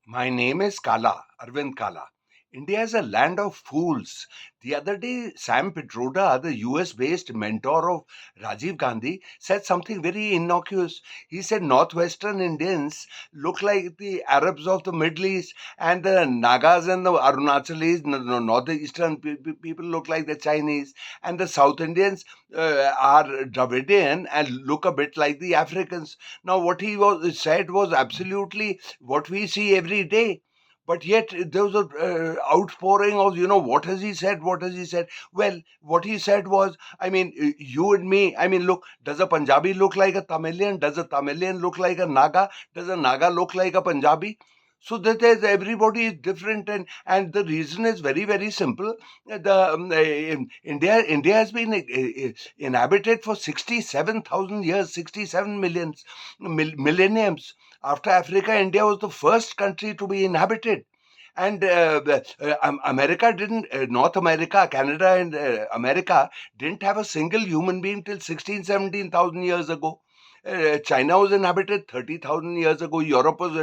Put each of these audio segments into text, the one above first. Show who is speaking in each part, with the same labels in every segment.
Speaker 1: My name is Kala, Arvind Kala. India is a land of fools. The other day, Sam Pitroda, the US based mentor of Rajiv Gandhi, said something very innocuous. He said Northwestern Indians look like the Arabs of the Middle East, and the Nagas and the Arunachalis, Northeastern people look like the Chinese, and the South Indians are Dravidian and look a bit like the Africans. Now, what he was said was absolutely what we see every day. But yet there was a outpouring of, what has he said, what has he said. Well, what he said was, I mean, you and me, I mean, look, does a Punjabi look like a Tamilian? Does a Tamilian look like a Naga? Does a Naga look like a Punjabi? So that there's, everybody is different, and the reason is very, very simple. India has been inhabited for 67,000 years, 67 millions, millenniums. After Africa, India was the first country to be inhabited. And America didn't, North America, Canada, and America didn't have a single human being till 16, 17,000 years ago. China was inhabited 30,000 years ago. Europe was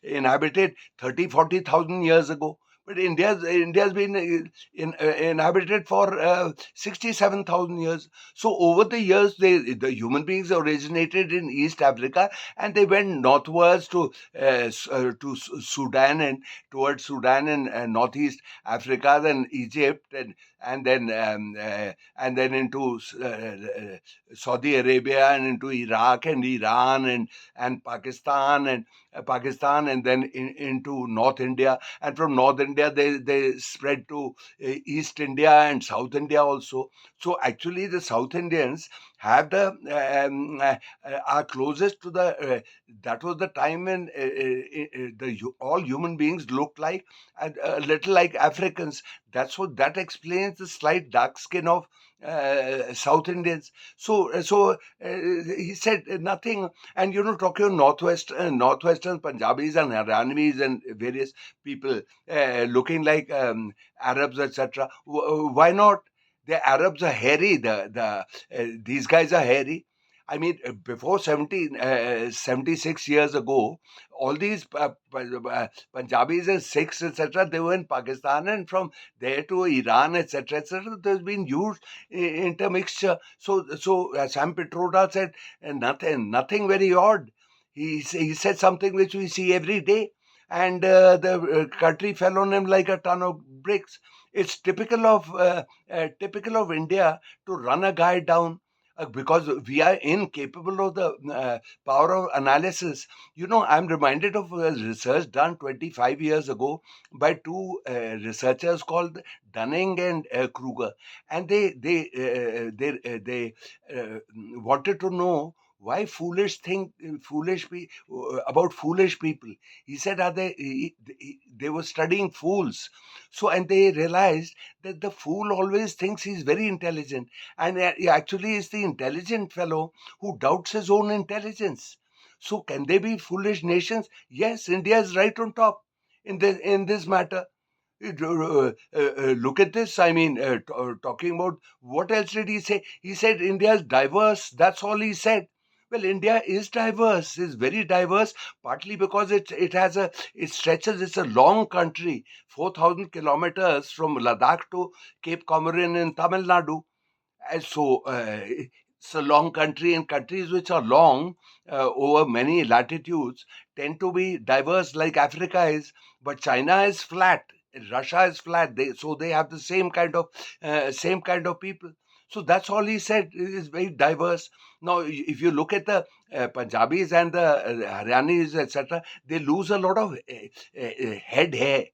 Speaker 1: inhabited 30, 40,000 years ago. But India's been inhabited for 67,000 years. So over the years, the human beings originated in East Africa, and they went northwards to Sudan, and towards Sudan and northeast Africa, then Egypt, and then into Saudi Arabia, and into Iraq and Iran, and Pakistan, and then into North India, and from North India they spread to East India and South India also. So actually, the South Indians have the are closest to the. That was the time when all human beings looked like a little like Africans. That explains the slight dark skin of South Indians. He said nothing. And talking of northwestern Punjabis and Haryanvis and various people looking like Arabs, etc. Why not? The Arabs are hairy. These guys are hairy. I mean, before 76 years ago, all these Punjabis and Sikhs, etc., they were in Pakistan, and from there to Iran, etc., etc., there's been huge intermixture. So Sam Pitroda said nothing very odd. He said something which we see every day, and the country fell on him like a ton of bricks. It's typical of India to run a guy down. Because we are incapable of the power of analysis. I'm reminded of a research done 25 years ago by two researchers called Dunning and Kruger, and they wanted to know why about foolish people. He said, are they were studying fools. So, and they realized that the fool always thinks he's very intelligent, and he actually is the intelligent fellow who doubts his own intelligence. So, can they be foolish nations? Yes, India is right on top in this matter. Look at this. I mean, talking about what else did he say? He said India is diverse. That's all he said. Well, India is diverse. Is very diverse. Partly because it stretches. It's a long country, 4,000 kilometers from Ladakh to Cape Comorin in Tamil Nadu. And so it's a long country, and countries which are long over many latitudes tend to be diverse, like Africa is. But China is flat. Russia is flat. They have the same kind of people. So that's all he said. It is very diverse. Now, if you look at the Punjabis and the Haryanis, etc., they lose a lot of head hair.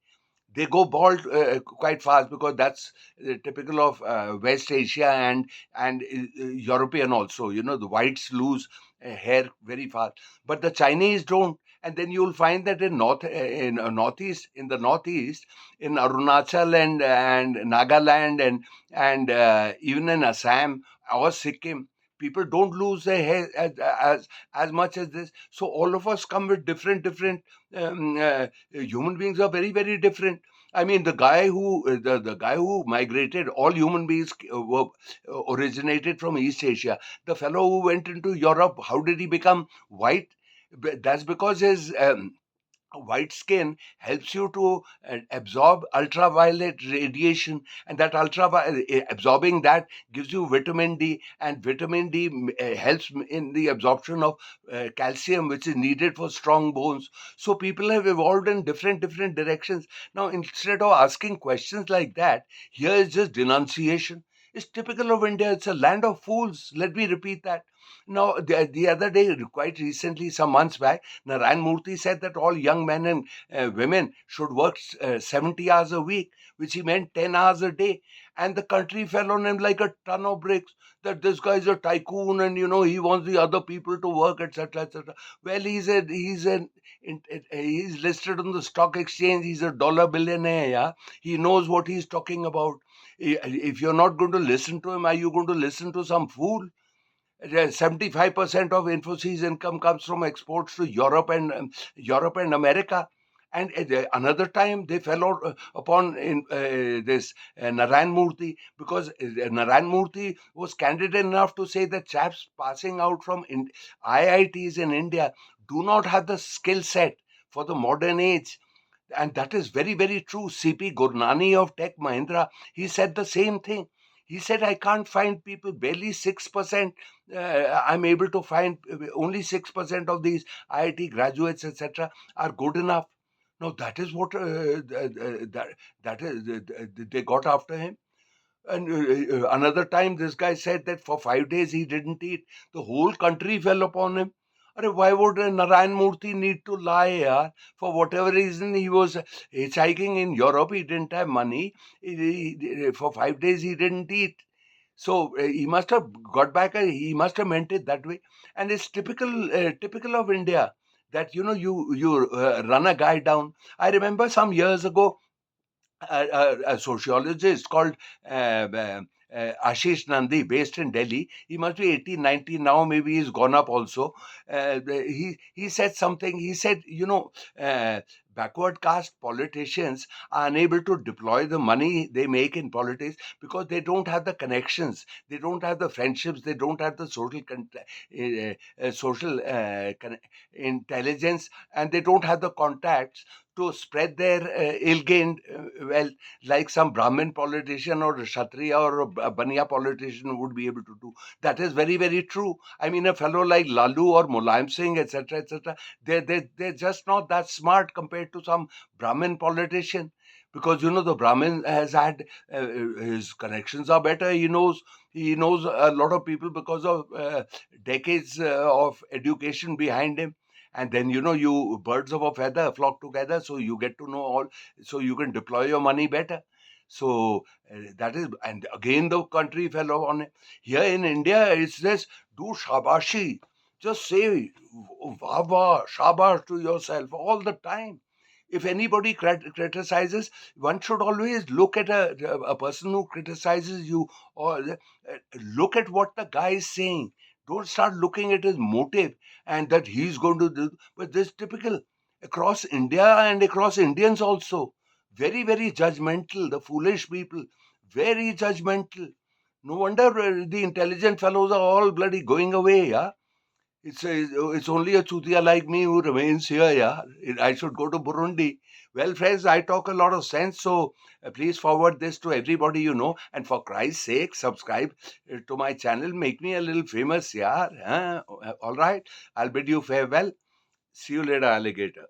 Speaker 1: They go bald quite fast, because that's typical of West Asia and European also. The whites lose hair very fast, but the Chinese don't. And then you'll find that in the northeast, in Arunachal and Nagaland and even in Assam or Sikkim, people don't lose their hair as much as this. So all of us come with different human beings are very, very different. I mean, the guy who migrated, all human beings were originated from East Asia. The fellow who went into Europe, how did he become white? That's because his white skin helps you to absorb ultraviolet radiation, and that ultraviolet absorbing that gives you vitamin D, and vitamin D helps in the absorption of calcium, which is needed for strong bones. So people have evolved in different directions. Now, instead of asking questions like that, here is just denunciation. It's typical of India. It's a land of fools. Let me repeat that. Now, the other day, quite recently, some months back, Narayan Murthy said that all young men and women should work 70 hours a week, which he meant 10 hours a day. And the country fell on him like a ton of bricks, that this guy is a tycoon and, he wants the other people to work, etc., etc. Well, he's listed on the stock exchange. He's a dollar billionaire, yeah. He knows what he's talking about. If you're not going to listen to him, are you going to listen to some fool? 75% of Infosys income comes from exports to Europe and America. And another time they fell out upon this Narayan Murthy, because Narayan Murthy was candid enough to say that chaps passing out from IITs in India do not have the skill set for the modern age. And that is very true. CP Gurnani of Tech Mahindra, he said the same thing. He said, I can't find people, barely 6%. I'm able to find only 6% of these IIT graduates, etc., are good enough. Now, that is what that is, they got after him. And another time, this guy said that for 5 days he didn't eat. The whole country fell upon him. Why would Narayan Murthy need to lie? Yaar? For whatever reason, he was hitchhiking in Europe. He didn't have money. For 5 days, he didn't eat. So he must have got back. He must have meant it that way. And it's typical of India that you run a guy down. I remember some years ago, a sociologist called Ashish Nandi, based in Delhi. He must be 18, 19 now. Maybe he's gone up also. He said something. He said, backward caste politicians are unable to deploy the money they make in politics because they don't have the connections, they don't have the friendships, they don't have the social intelligence, and they don't have the contacts to spread their ill-gained wealth, like some Brahmin politician or a Kshatriya or a Baniya politician would be able to do. That is very true. I mean, a fellow like Lalu or Mulayam Singh, etc., they're just not that smart compared to some Brahmin politician. Because the Brahmin has had his connections are better. He knows a lot of people because of decades of education behind him. And then you birds of a feather flock together, so you get to know all, so you can deploy your money better. So that is, and again the country fell on it. Here in India, it's this: do shabashi, just say wah wah, shabash to yourself all the time. If anybody criticizes, one should always look at a person who criticizes you, or look at what the guy is saying. Don't start looking at his motive and that he's going to do. But this is typical across India and across Indians also. Very judgmental. The foolish people, very judgmental. No wonder the intelligent fellows are all bloody going away. Yeah, it's only a chutia like me who remains here. Yeah, I should go to Burundi. Well, friends, I talk a lot of sense, so please forward this to everybody you know, and for Christ's sake, subscribe to my channel. Make me a little famous. Yeah, huh? All right. I'll bid you farewell. See you later, alligator.